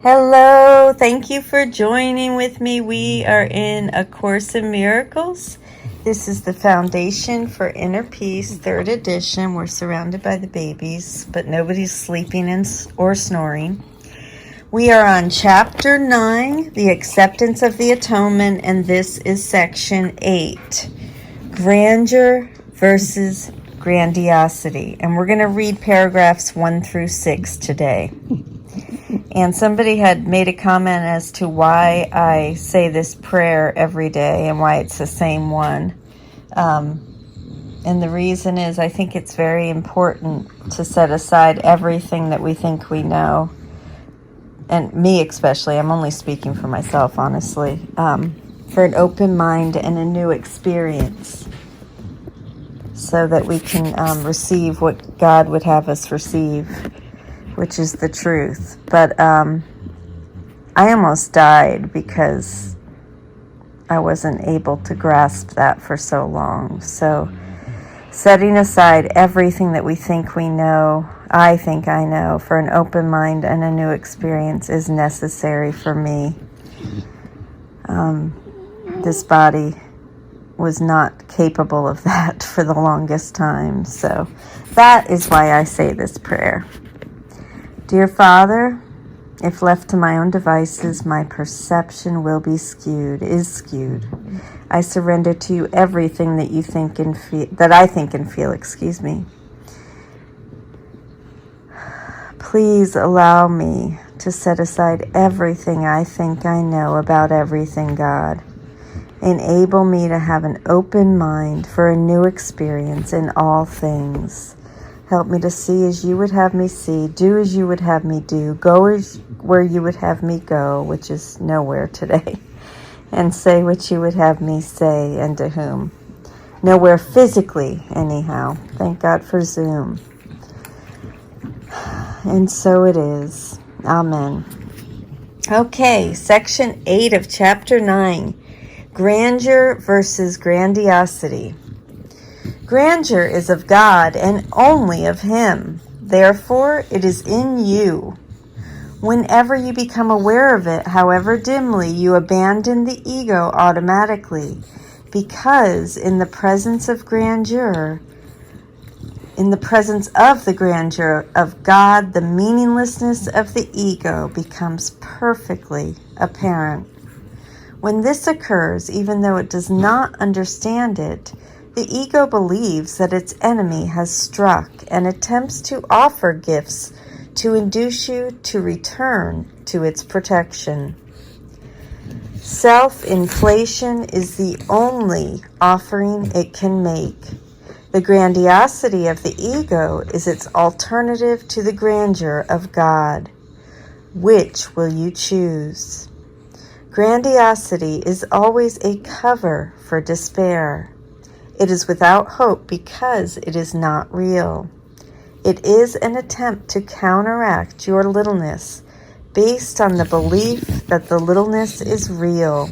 Hello, thank you for joining with me. We are in A Course in Miracles. This is the Foundation for Inner Peace, 3rd edition. We're surrounded by the babies, but nobody's sleeping or snoring. We are on Chapter 9, The Acceptance of the Atonement, and this is Section 8, Grandeur versus Grandiosity. And we're going to read paragraphs 1 through 6 today. And somebody had made a comment as to why I say this prayer every day and why it's the same one. And the reason is I think it's very important to set aside everything that we think we know. And me especially, I'm only speaking for myself, honestly, for an open mind and a new experience so that we can receive what God would have us receive, which is the truth. But I almost died because I wasn't able to grasp that for so long. So setting aside everything that we think we know, I think I know, for an open mind and a new experience is necessary for me. This body was not capable of that for the longest time. So that is why I say this prayer. Dear Father, if left to my own devices, my perception will be skewed. I surrender to you everything that you think and feel, that I think and feel, Please allow me to set aside everything I think I know about everything, God. Enable me to have an open mind for a new experience in all things. Help me to see as you would have me see, do as you would have me do, go where you would have me go, which is nowhere today, and say what you would have me say and to whom. Nowhere physically, anyhow. Thank God for Zoom. And so it is. Amen. Okay, Section 8 of Chapter 9, Grandeur versus Grandiosity. Grandeur is of God and only of Him. Therefore, it is in you. Whenever you become aware of it, however dimly, you abandon the ego automatically, because in the presence of the grandeur of God, the meaninglessness of the ego becomes perfectly apparent. When this occurs, even though it does not understand it, the ego believes that its enemy has struck and attempts to offer gifts to induce you to return to its protection. Self-inflation is the only offering it can make. The grandiosity of the ego is its alternative to the grandeur of God. Which will you choose? Grandiosity is always a cover for despair. It is without hope because it is not real. It is an attempt to counteract your littleness based on the belief that the littleness is real.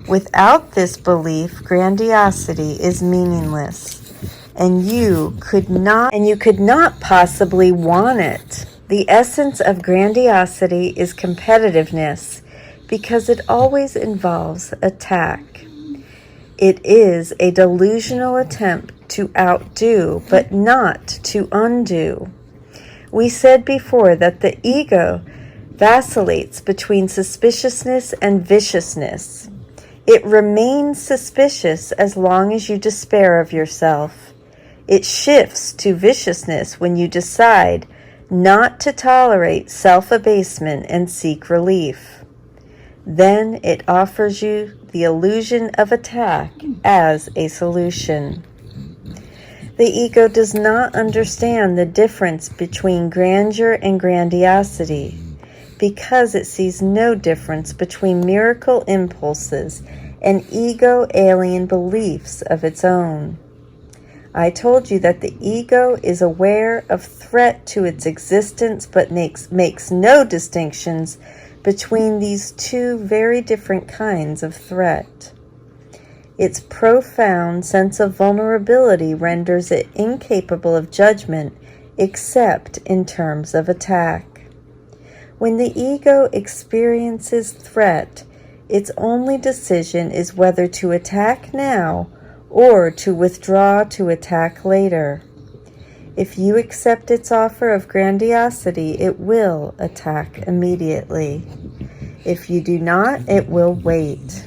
Without this belief, grandiosity is meaningless, and you could not possibly want it. The essence of grandiosity is competitiveness because it always involves attack. It is a delusional attempt to outdo, but not to undo. We said before that the ego vacillates between suspiciousness and viciousness. It remains suspicious as long as you despair of yourself. It shifts to viciousness when you decide not to tolerate self-abasement and seek relief. Then it offers you the illusion of attack as a solution. The ego does not understand the difference between grandeur and grandiosity because it sees no difference between miracle impulses and ego-alien beliefs of its own. I told you that the ego is aware of threat to its existence but makes no distinctions between these two very different kinds of threat. Its profound sense of vulnerability renders it incapable of judgment except in terms of attack. When the ego experiences threat, its only decision is whether to attack now or to withdraw to attack later. If you accept its offer of grandiosity, it will attack immediately. If you do not, it will wait.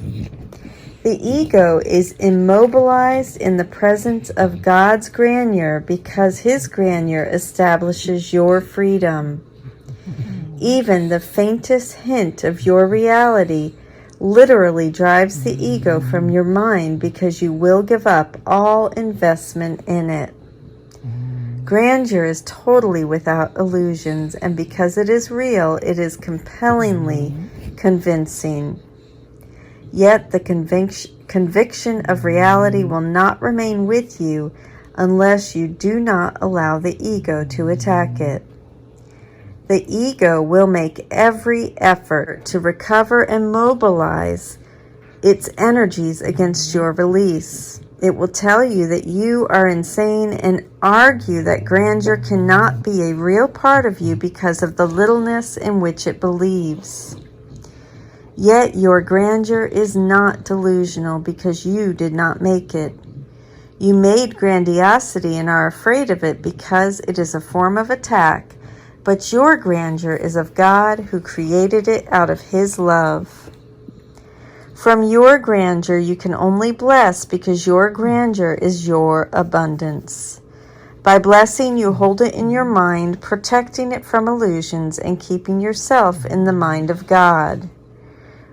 The ego is immobilized in the presence of God's grandeur because His grandeur establishes your freedom. Even the faintest hint of your reality literally drives the ego from your mind because you will give up all investment in it. Grandeur is totally without illusions, and because it is real, it is compellingly convincing. Yet the conviction of reality will not remain with you unless you do not allow the ego to attack it. The ego will make every effort to recover and mobilize its energies against your release. It will tell you that you are insane and argue that grandeur cannot be a real part of you because of the littleness in which it believes. Yet your grandeur is not delusional because you did not make it. You made grandiosity and are afraid of it because it is a form of attack, but your grandeur is of God who created it out of His love. From your grandeur you can only bless because your grandeur is your abundance. By blessing, you hold it in your mind, protecting it from illusions and keeping yourself in the mind of God.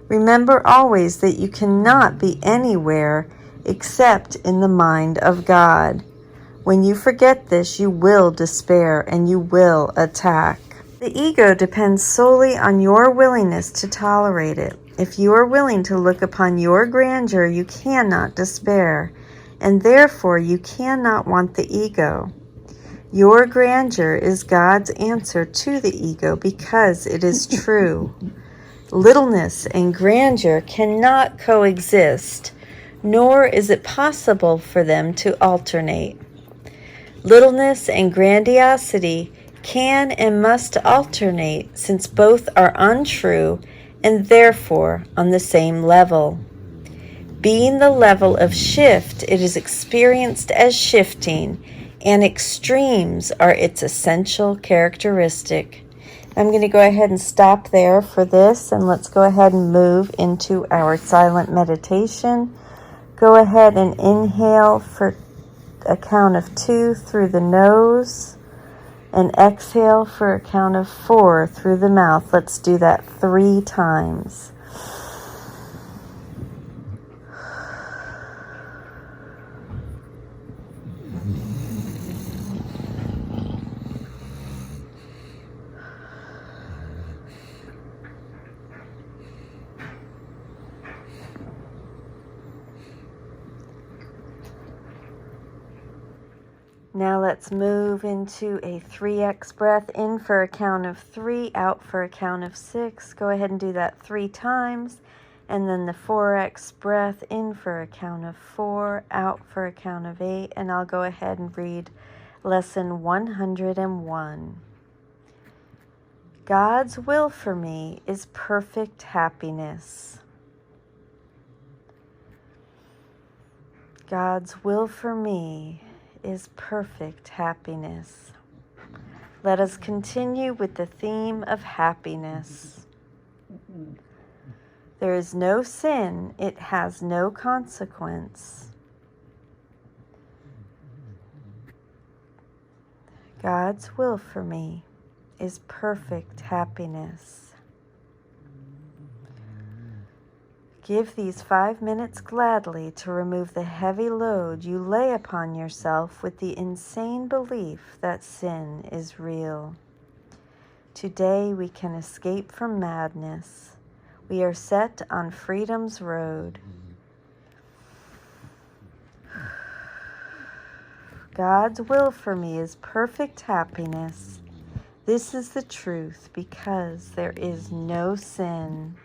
Remember always that you cannot be anywhere except in the mind of God. When you forget this, you will despair and you will attack. The ego depends solely on your willingness to tolerate it. If you are willing to look upon your grandeur, you cannot despair, and therefore you cannot want the ego. Your grandeur is God's answer to the ego because it is true. Littleness and grandeur cannot coexist, nor is it possible for them to alternate. Littleness and grandiosity can and must alternate, since both are untrue and therefore on the same level. Being the level of shift, it is experienced as shifting, and extremes are its essential characteristic. I'm going to go ahead and stop there for this, and let's go ahead and move into our silent meditation. Go ahead and inhale for a count of 2 through the nose, and exhale for a count of 4 through the mouth. Let's do that 3 times. Now let's move into a 3x breath, in for a count of 3, out for a count of 6. Go ahead and do that 3 times. And then the 4x breath, in for a count of 4, out for a count of 8. And I'll go ahead and read lesson 101. God's will for me is perfect happiness. God's will for me is perfect happiness. Let us continue with the theme of happiness. There is no sin, it has no consequence. God's will for me is perfect happiness. Give these 5 minutes gladly to remove the heavy load you lay upon yourself with the insane belief that sin is real. Today we can escape from madness. We are set on freedom's road. God's will for me is perfect happiness. This is the truth because there is no sin.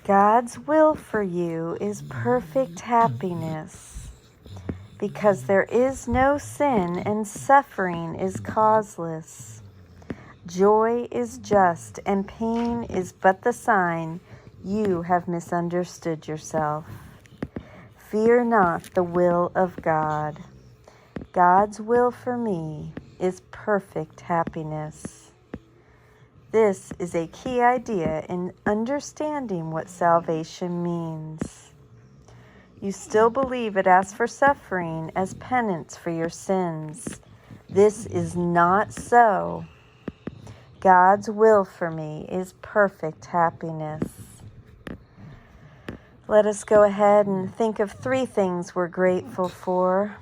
God's will for you is perfect happiness, because there is no sin and suffering is causeless. Joy is just and pain is but the sign you have misunderstood yourself. Fear not the will of God. God's will for me is perfect happiness. This is a key idea in understanding what salvation means. You still believe it asks for suffering as penance for your sins. This is not so. God's will for me is perfect happiness. Let us go ahead and think of 3 things we're grateful for.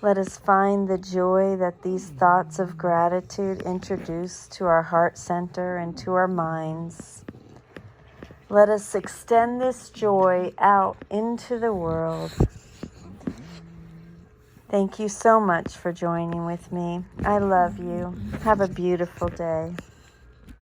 Let us find the joy that these thoughts of gratitude introduce to our heart center and to our minds. Let us extend this joy out into the world. Thank you so much for joining with me. I love you. Have a beautiful day.